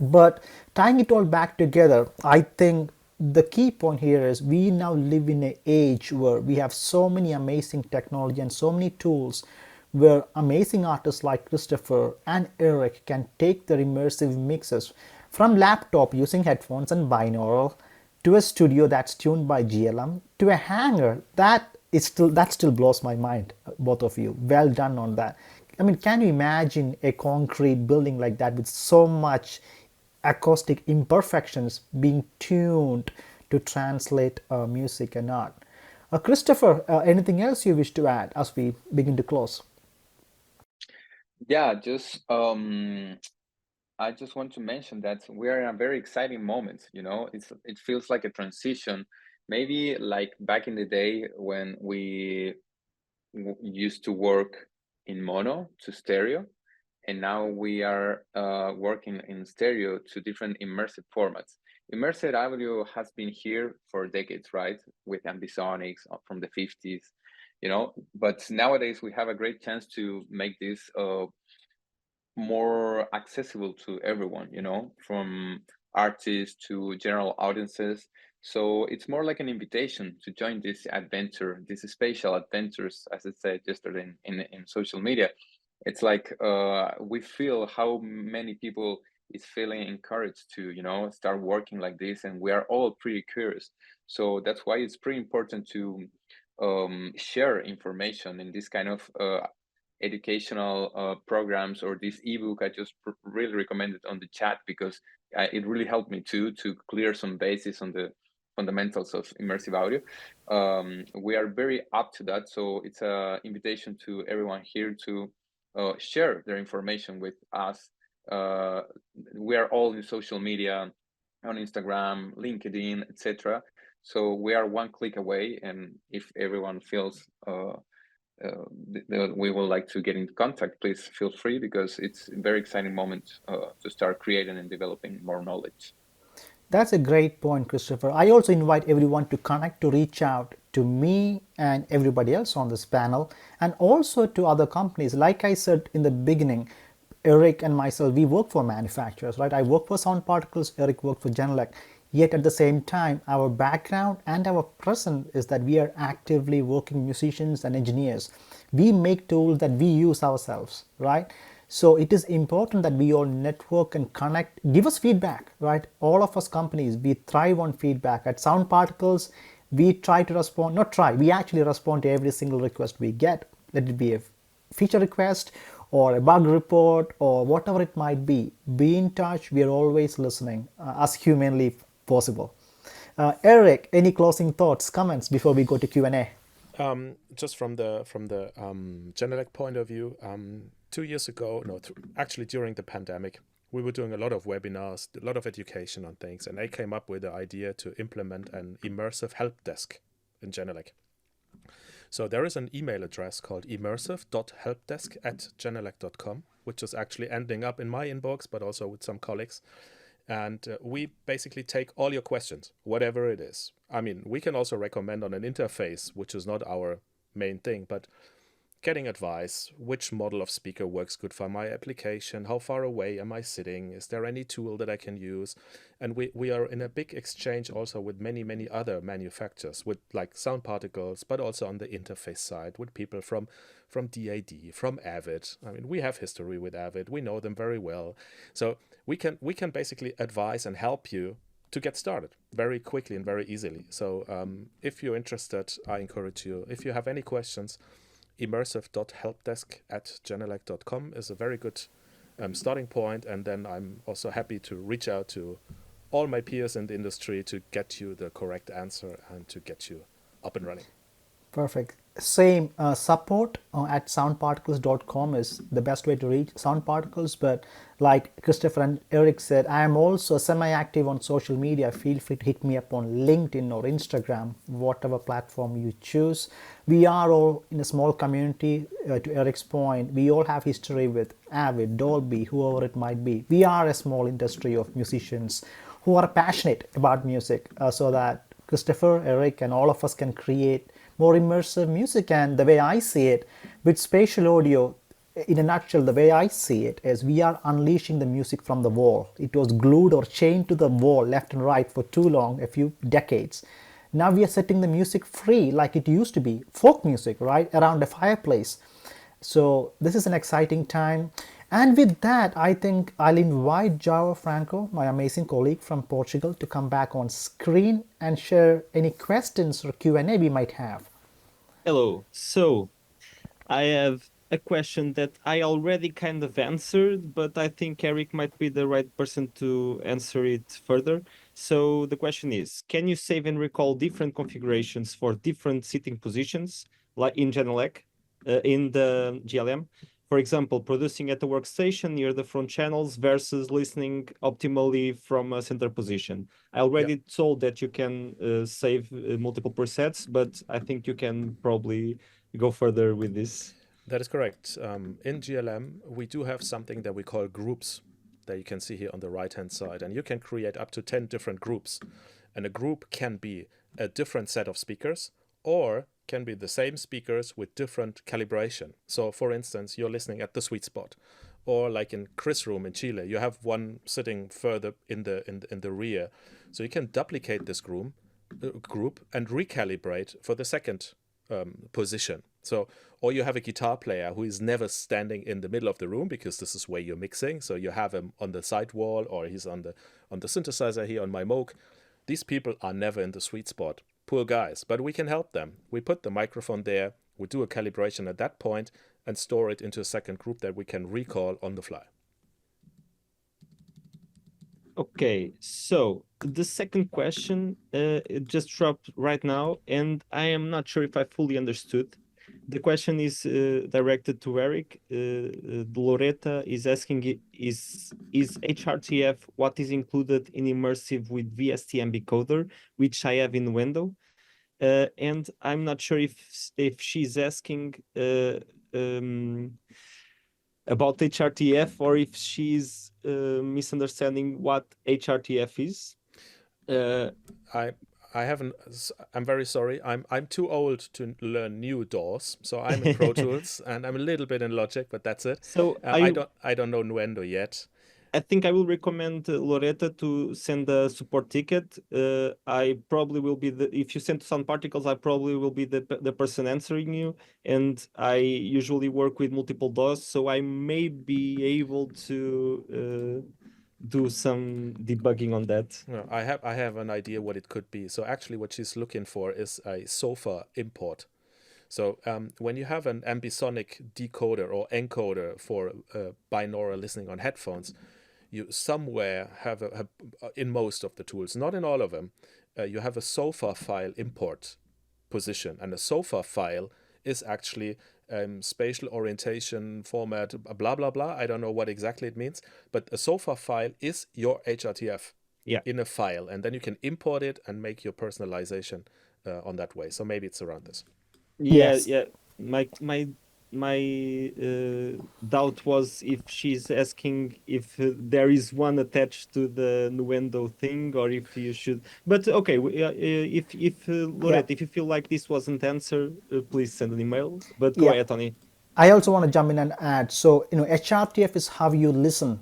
But tying it all back together, I think the key point here is we now live in an age where we have so many amazing technology and so many tools where amazing artists like Christopher and Eric can take their immersive mixes from laptop using headphones and binaural to a studio that's tuned by GLM to a hangar. That still blows my mind, both of you. Well done on that. I mean, can you imagine a concrete building like that with so much acoustic imperfections being tuned to translate music and art? Christopher, anything else you wish to add as we begin to close? Yeah, I just want to mention that we are in a very exciting moment. It feels like a transition, maybe like back in the day when we used to work in mono to stereo, and now we are working in stereo to different immersive formats. Immersive audio has been here for decades, right? With ambisonics from the 50s, but nowadays we have a great chance to make this more accessible to everyone, from artists to general audiences. So it's more like an invitation to join this adventure, this spatial adventures, as I said yesterday in social media. It's like we feel how many people is feeling encouraged to, start working like this, and we are all pretty curious. So that's why it's pretty important to share information in this kind of educational programs, or this ebook I just really recommended on the chat, because it really helped me to clear some basis on the fundamentals of immersive audio. We are very up to that, so it's an invitation to everyone here to share their information with us. We are all in social media, on Instagram, LinkedIn, etc. So we are one click away, and if everyone feels we would like to get in contact, please feel free, because it's a very exciting moment to start creating and developing more knowledge. That's a great point, Christopher. I also invite everyone to connect, to reach out to me and everybody else on this panel, and also to other companies. Like I said in the beginning, Eric and myself, we work for manufacturers, right? I work for Sound Particles, Eric worked for Genelec. Yet at the same time, our background and our present is that we are actively working musicians and engineers. We make tools that we use ourselves, right? So it is important that we all network and connect, give us feedback, right? All of us companies, we thrive on feedback. At Sound Particles, we try to respond, not try, we actually respond to every single request we get. Let it be a feature request or a bug report or whatever it might be. Be in touch. We are always listening as humanly possible. Eric, any closing thoughts, comments before we go to Q&A? Just from the Genelec point of view, 2 years ago, actually during the pandemic, we were doing a lot of webinars, a lot of education on things, and I came up with the idea to implement an immersive help desk in Genelec. So there is an email address called immersive.helpdesk@genelec.com, which is actually ending up in my inbox, but also with some colleagues. And we basically take all your questions, whatever it is. I mean, we can also recommend on an interface, which is not our main thing, but getting advice, which model of speaker works good for my application, how far away am I sitting, is there any tool that I can use? And we are in a big exchange also with many other manufacturers, with like sound particles, but also on the interface side with people from DAD, from Avid. I mean, we have history with Avid, we know them very well. So we can basically advise and help you to get started very quickly and very easily. So if you're interested, I encourage you, if you have any questions, immersive.helpdesk@genelec.com is a very good starting point. And then I'm also happy to reach out to all my peers in the industry to get you the correct answer and to get you up and running. Perfect. Same support at soundparticles.com is the best way to reach Sound Particles. But like Christopher and Eric said, I am also semi-active on social media. Feel free to hit me up on LinkedIn or Instagram, whatever platform you choose. We are all in a small community. To Eric's point, we all have history with Avid, Dolby, whoever it might be. We are a small industry of musicians who are passionate about music, so that Christopher, Eric, and all of us can create more immersive music. And the way I see it, with spatial audio, in a nutshell, the way I see it is we are unleashing the music from the wall. It was glued or chained to the wall left and right for too long, a few decades. Now we are setting the music free like it used to be, folk music, right, around a fireplace. So this is an exciting time. And with that, I think I'll invite João Franco, my amazing colleague from Portugal, to come back on screen and share any questions or Q&A we might have. Hello. So I have a question that I already kind of answered, but I think Eric might be the right person to answer it further. So the question is, can you save and recall different configurations for different sitting positions, like in Genelec, in the GLM? For example, producing at the workstation near the front channels versus listening optimally from a center position. I already told that you can save multiple presets, but I think you can probably go further with this. That is correct. In GLM, we do have something that we call groups that you can see here on the right-hand side. And you can create up to 10 different groups. And a group can be a different set of speakers or can be the same speakers with different calibration. So for instance, you're listening at the sweet spot, or like in Chris' room in Chile, you have one sitting further in the rear. So you can duplicate this group and recalibrate for the second position. So, or you have a guitar player who is never standing in the middle of the room because this is where you're mixing. So you have him on the side wall, or he's on the synthesizer here on my Moog. These people are never in the sweet spot. Poor guys, but we can help them. We put the microphone there, we do a calibration at that point and store it into a second group that we can recall on the fly. Okay, so the second question it just dropped right now, and I am not sure if I fully understood. The question is directed to Eric. Loretta is asking, is HRTF what is included in Immersive with VST encoder, which I have in window? And I'm not sure if she's asking about HRTF or if she's misunderstanding what HRTF is. I haven't. I'm very sorry. I'm too old to learn new DAWs, so I'm in Pro Tools and I'm a little bit in Logic, but that's it. So I don't know Nuendo yet. I think I will recommend Loretta to send a support ticket. I probably will be if you send to Sound Particles, I probably will be the person answering you. And I usually work with multiple DAWs, so I may be able to do some debugging on that. No, I have an idea what it could be. So actually what she's looking for is a sofa import. So when you have an ambisonic decoder or encoder for binaural listening on headphones, you somewhere have in most of the tools, not in all of them, you have a sofa file import position. And a sofa file is actually spatial orientation format, blah, blah, blah. I don't know what exactly it means, but a sofa file is your HRTF in a file. And then you can import it and make your personalization on that way. So maybe it's around this. Yeah. My doubt was if she's asking if there is one attached to the Nuendo thing or if you should. But okay, if Lorette, if you feel like this wasn't answered, please send an email. But go ahead, Tony. I also want to jump in and add. So, HRTF is how you listen.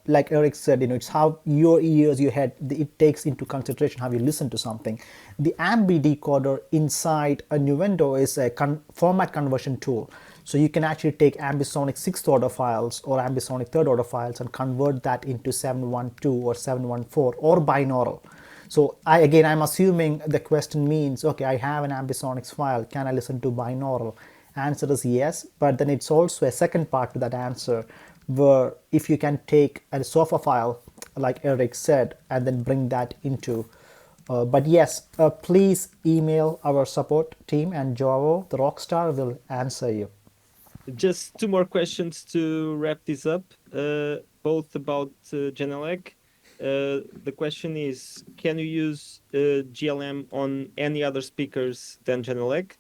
Like Eric said, it's how your ears, your head, it takes into consideration how you listen to something. The Ambi decoder inside a Nuendo is a format conversion tool. So you can actually take ambisonic 6th order files or ambisonic 3rd order files and convert that into 712 or 714 or binaural. So I'm assuming the question means, okay, I have an ambisonics file. Can I listen to binaural? Answer is yes, but then it's also a second part to that answer, where if you can take a sofa file, like Eric said, and then bring that into. But yes, please email our support team, and Joao, the rockstar, will answer you. Just two more questions to wrap this up, both about Genelec. The question is, can you use GLM on any other speakers than Genelec?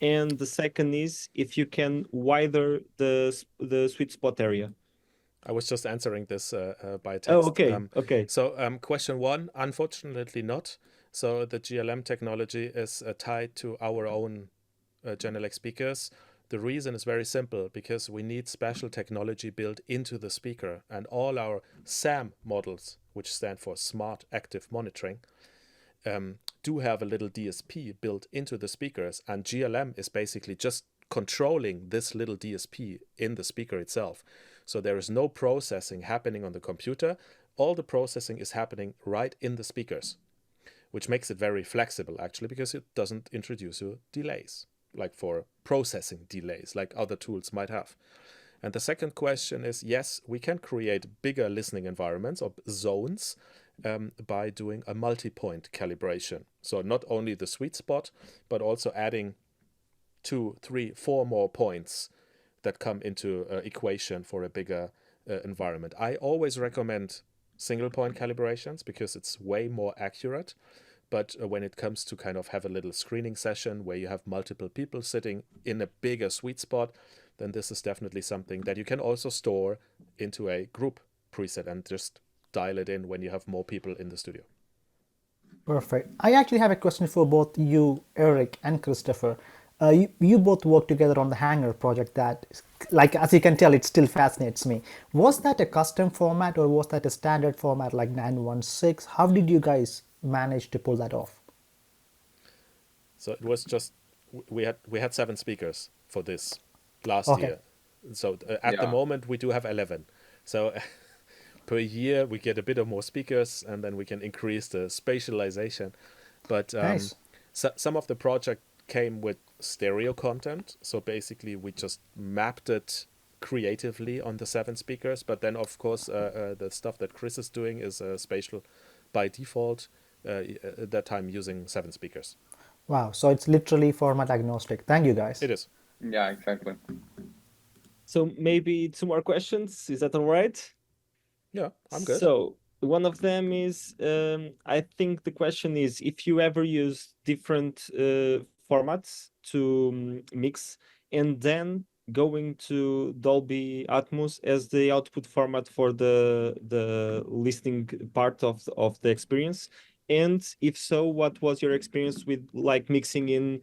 And the second is, if you can widen the sweet spot area. I was just answering this by text. Oh, okay. Okay. So question one, unfortunately not. So the GLM technology is tied to our own Genelec speakers. The reason is very simple, because we need special technology built into the speaker, and all our SAM models, which stand for Smart Active Monitoring, do have a little DSP built into the speakers, and GLM is basically just controlling this little DSP in the speaker itself. So there is no processing happening on the computer. All the processing is happening right in the speakers, which makes it very flexible actually, because it doesn't introduce you delays, like for processing delays like other tools might have. And the second question is, yes, we can create bigger listening environments or zones by doing a multi-point calibration. So not only the sweet spot, but also adding 2, 3, 4 more points that come into equation for a bigger environment. I always recommend single point calibrations because it's way more accurate. But when it comes to kind of have a little screening session where you have multiple people sitting in a bigger sweet spot, then this is definitely something that you can also store into a group preset and just dial it in when you have more people in the studio. Perfect. I actually have a question for both you, Eric, and Christopher. You both work together on the Hanger project that, like, as you can tell, it still fascinates me. Was that a custom format or was that a standard format like 916? How did you guys manage to pull that off? So it was just, we had 7 speakers for this last year. So at the moment we do have 11. So per year we get a bit of more speakers and then we can increase the spatialization. But nice. Some of the project came with stereo content. So basically we just mapped it creatively on the 7 speakers. But then of course the stuff that Chris is doing is spatial by default, at that time using 7 speakers. Wow, so it's literally format agnostic. Thank you guys. It is. Yeah, exactly. So maybe 2 more questions. Is that all right? Yeah, I'm good. So one of them is, I think the question is, if you ever use different formats to mix and then going to Dolby Atmos as the output format for the listening part of the experience. And if so, what was your experience with like mixing in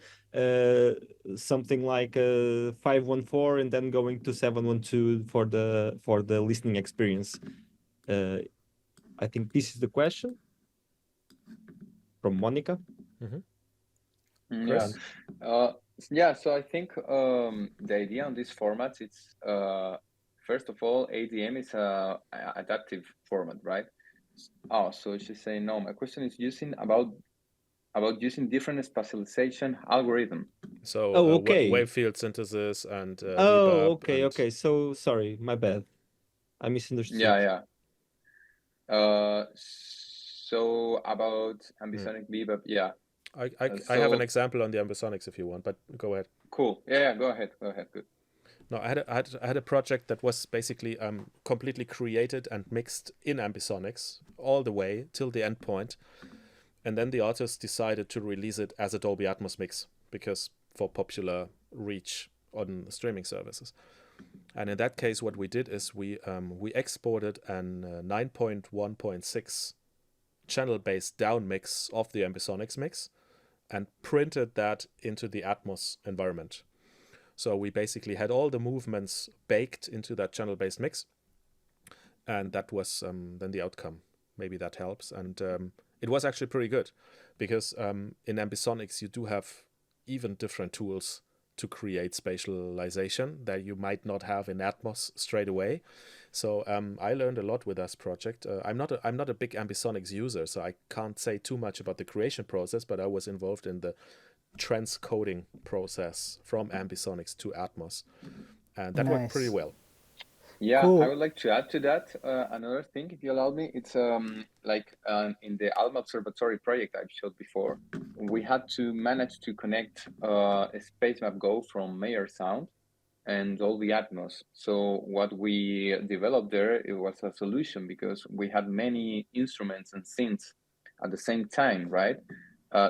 something like 514 and then going to 712 for the listening experience? I think this is the question from Monica. Yeah. Yeah, so I think the idea on these formats, it's first of all, ADM is a adaptive format, right? Oh, so she's saying no. My question is about using different spatialization algorithm. So okay. wave field synthesis and okay. So sorry, my bad. I misunderstood. Yeah. So about ambisonic bebop, yeah. I have an example on the ambisonics if you want, but go ahead. Cool. Yeah, go ahead. Good. No, I had a project that was basically completely created and mixed in ambisonics all the way till the end point, and then the artist decided to release it as a Dolby Atmos mix because for popular reach on streaming services. And in that case, what we did is we exported an 9.1.6 channel-based down mix of the ambisonics mix and printed that into the Atmos environment. So we basically had all the movements baked into that channel-based mix, and that was then the outcome. Maybe that helps. And it was actually pretty good, because in Ambisonics you do have even different tools to create spatialization that you might not have in Atmos straight away. So I learned a lot with this project. I'm not a big Ambisonics user, so I can't say too much about the creation process, but I was involved in the transcoding process from Ambisonics to Atmos, and that worked pretty well. Yeah, Cool. I would like to add to that another thing, if you allow me. It's like in the ALMA Observatory project I've showed before, we had to manage to connect a SpaceMap Go from Mayer Sound and Dolby Atmos. So what we developed there, it was a solution because we had many instruments and synths at the same time, right?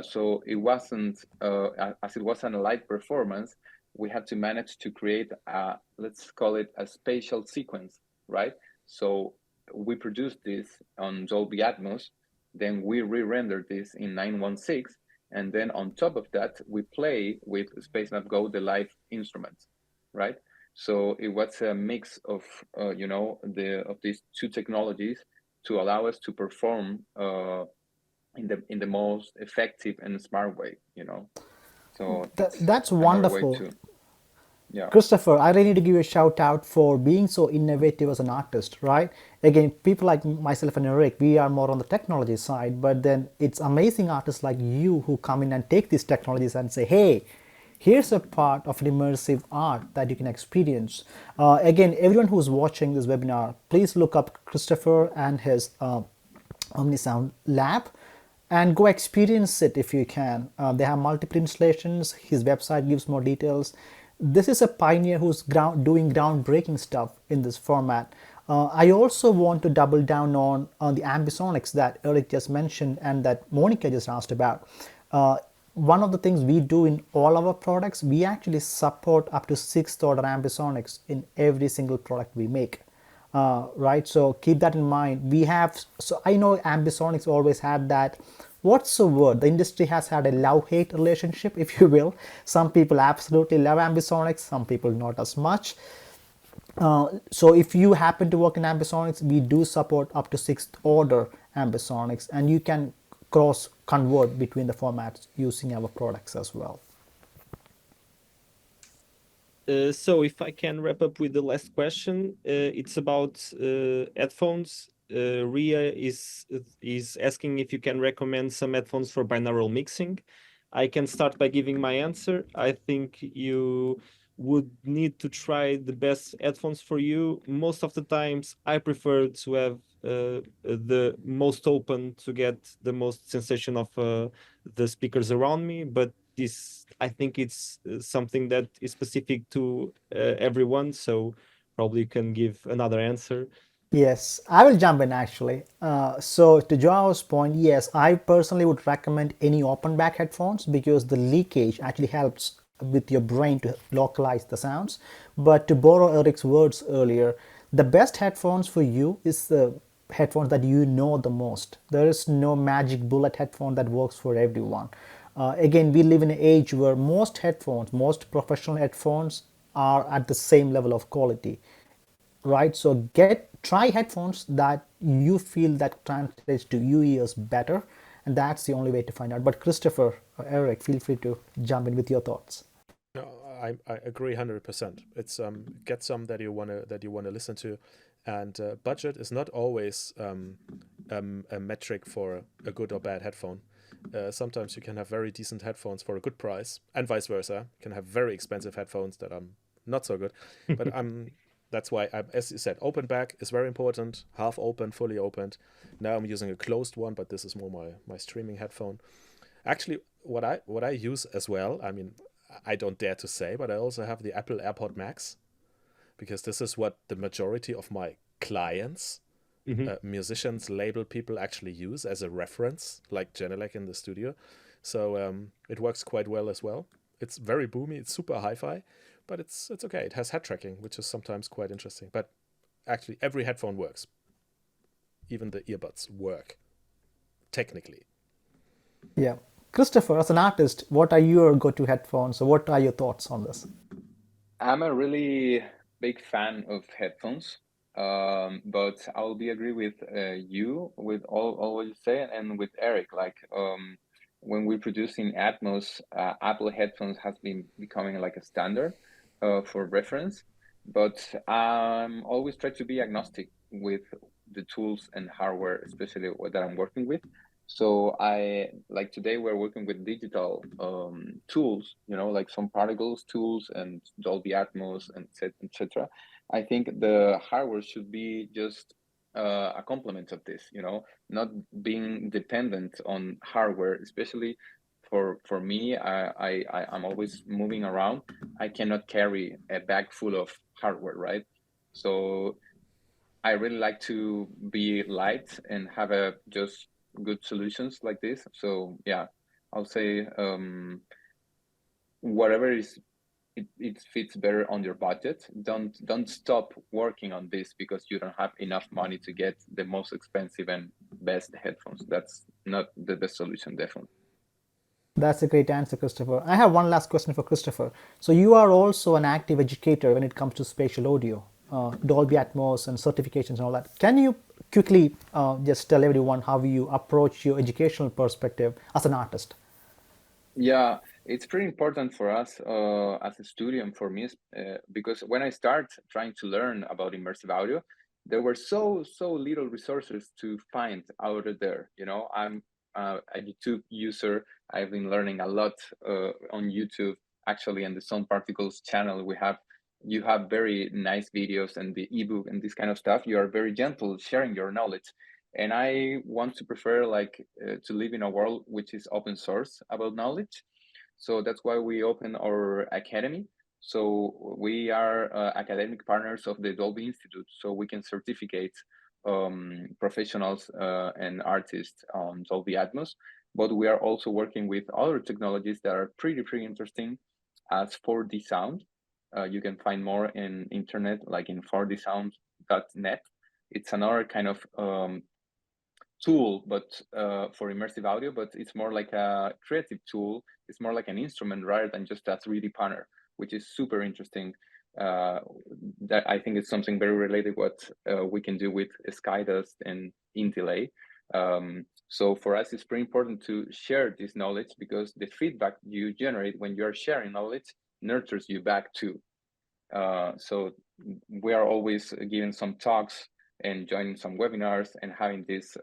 So it wasn't, as it wasn't a live performance, we had to manage to create a, let's call it a spatial sequence, right? So we produced this on Dolby Atmos, then we re-rendered this in 916, and then on top of that, we play with SpaceMap Go the live instruments, right? So it was a mix of, you know, of these two technologies to allow us to perform in the most effective and smart way, you know. So That's another way wonderful. to, yeah. Christopher, I really need to give you a shout out for being so innovative as an artist, right? Again, people like myself and Eric, we are more on the technology side, but then it's amazing artists like you who come in and take these technologies and say, hey, here's a part of an immersive art that you can experience. Again, everyone who's watching this webinar, please look up Christopher and his Omni Sound Lab and go experience it if you can. They have multiple installations. His website gives more details. This is a pioneer who's doing groundbreaking stuff in this format. I also want to double down on the ambisonics that Eric just mentioned and that Monica just asked about. One of the things we do in all our products, we actually support up to 6th order ambisonics in every single product we make. Right, so keep that in mind. We have, so I know ambisonics always had that, what's the word, the industry has had a love-hate relationship, if you will. Some people absolutely love ambisonics, some people not as much. So if you happen to work in ambisonics, we do support up to 6th order ambisonics, and you can cross convert between the formats using our products as well. So if I can wrap up with the last question, it's about headphones. Ria is asking if you can recommend some headphones for binaural mixing. I can start by giving my answer. I think you would need to try the best headphones for you. Most of the times, I prefer to have the most open to get the most sensation of the speakers around me, but this, I think it's something that is specific to everyone, so probably you can give another answer. Yes, I will jump in actually. So to Joao's point, yes, I personally would recommend any open back headphones because the leakage actually helps with your brain to localize the sounds. But to borrow Eric's words earlier, the best headphones for you is the headphones that you know the most. There is no magic bullet headphone that works for everyone. Again, we live in an age where most headphones, most professional headphones are at the same level of quality, right? So try headphones that you feel that translates to your ears better, and that's the only way to find out. But Christopher or Eric, feel free to jump in with your thoughts. No, I agree 100%. It's get some that you wanna listen to, and budget is not always a metric for a good or bad headphone. Sometimes you can have very decent headphones for a good price, and vice versa. You can have very expensive headphones that are not so good. But that's why, as you said, open back is very important. Half open, fully opened. Now I'm using a closed one, but this is more my streaming headphone. Actually, what I use as well, I mean, I don't dare to say, but I also have the Apple AirPod Max, because this is what the majority of my clients, musicians, label people actually use as a reference, like Genelec in the studio. So it works quite well as well. It's very boomy, it's super hi-fi, but it's okay. It has head tracking, which is sometimes quite interesting. But actually, every headphone works. Even the earbuds work, technically. Yeah. Christopher, as an artist, what are your go-to headphones, or what are your thoughts on this? I'm a really big fan of headphones, but I'll be agree with you with all what you say and with Eric. Like when we're producing Atmos, Apple headphones has been becoming like a standard for reference. But I'm always try to be agnostic with the tools and hardware, especially what that I'm working with. So I like today we're working with digital tools, like some particles tools and Dolby Atmos and etc. I think the hardware should be just a complement of this, not being dependent on hardware, especially for me. I'm always moving around. I cannot carry a bag full of hardware, right? So I really like to be light and have a just good solutions like this. So yeah, I'll say whatever it fits better on your budget. Don't stop working on this because you don't have enough money to get the most expensive and best headphones. That's not the best solution, definitely. That's a great answer, Christopher. I have one last question for Christopher. So you are also an active educator when it comes to spatial audio, Dolby Atmos and certifications and all that. Can you quickly just tell everyone how you approach your educational perspective as an artist? Yeah, it's pretty important for us as a studio and for me because when I start trying to learn about immersive audio, there were so little resources to find out there. I'm a YouTube user. I've been learning a lot on YouTube. Actually, on the Sound Particles channel, you have very nice videos and the ebook and this kind of stuff. You are very gentle sharing your knowledge, and I want to prefer like to live in a world which is open source about knowledge. So that's why we open our academy. So we are academic partners of the Dolby Institute, so we can certificate professionals and artists on Dolby Atmos. But we are also working with other technologies that are pretty interesting, as 4D sound. You can find more in internet, like in 4dsound.net. It's another kind of tool, but for immersive audio, but it's more like a creative tool. It's more like an instrument rather than just a 3D panner, which is super interesting. That I think is something very related what we can do with Skydust and inDelay. So for us, it's pretty important to share this knowledge because the feedback you generate when you are sharing knowledge nurtures you back too. So we are always giving some talks and joining some webinars and having these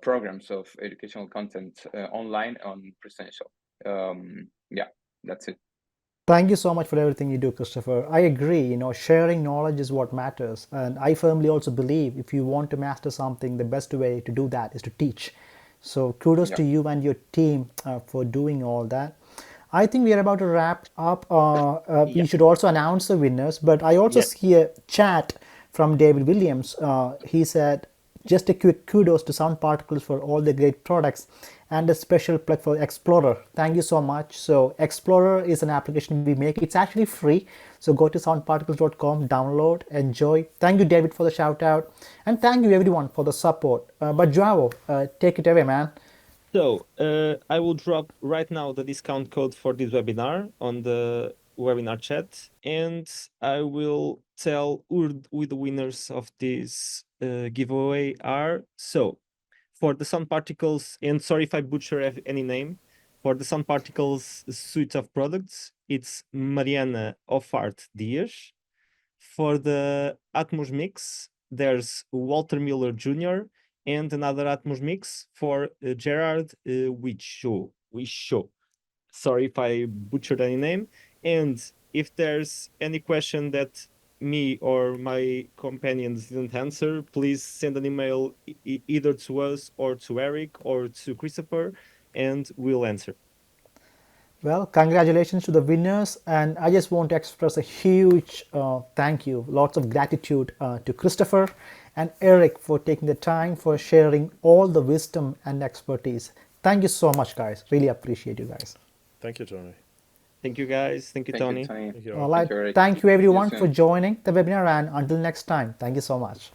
programs of educational content online on presential. Yeah, that's it. Thank you so much for everything you do, Christopher. I agree, sharing knowledge is what matters. And I firmly also believe if you want to master something, the best way to do that is to teach. So kudos to you and your team for doing all that. I think we are about to wrap up. We should also announce the winners, but I also see a chat from David Williams. He said, just a quick kudos to Sound Particles for all the great products and a special plug for Explorer. Thank you so much. So Explorer is an application we make. It's actually free. So go to soundparticles.com, download, enjoy. Thank you, David, for the shout out. And thank you, everyone, for the support. But Joao, take it away, man. So I will drop right now the discount code for this webinar on the webinar chat, and I will tell who the winners of this giveaway are. So for the Sound Particles, and sorry if I butcher any name, for the Sound Particles suite of products, it's Mariana Offart Dias. For the Atmos Mix, there's Walter Miller Jr., and another Atmos Mix for Gerard Wisho. Sorry if I butchered any name. And if there's any question that me or my companions didn't answer, please send an email either to us or to Eric or to Christopher, and we'll answer. Well, congratulations to the winners, and I just want to express a huge thank you, lots of gratitude to Christopher and Eric for taking the time for sharing all the wisdom and expertise. Thank you so much, guys. Really appreciate you guys. Thank you, Tony. Thank you, guys. Thank you, Tony. Thank you, All right. Thank you, everyone, for joining the webinar, and until next time, thank you so much.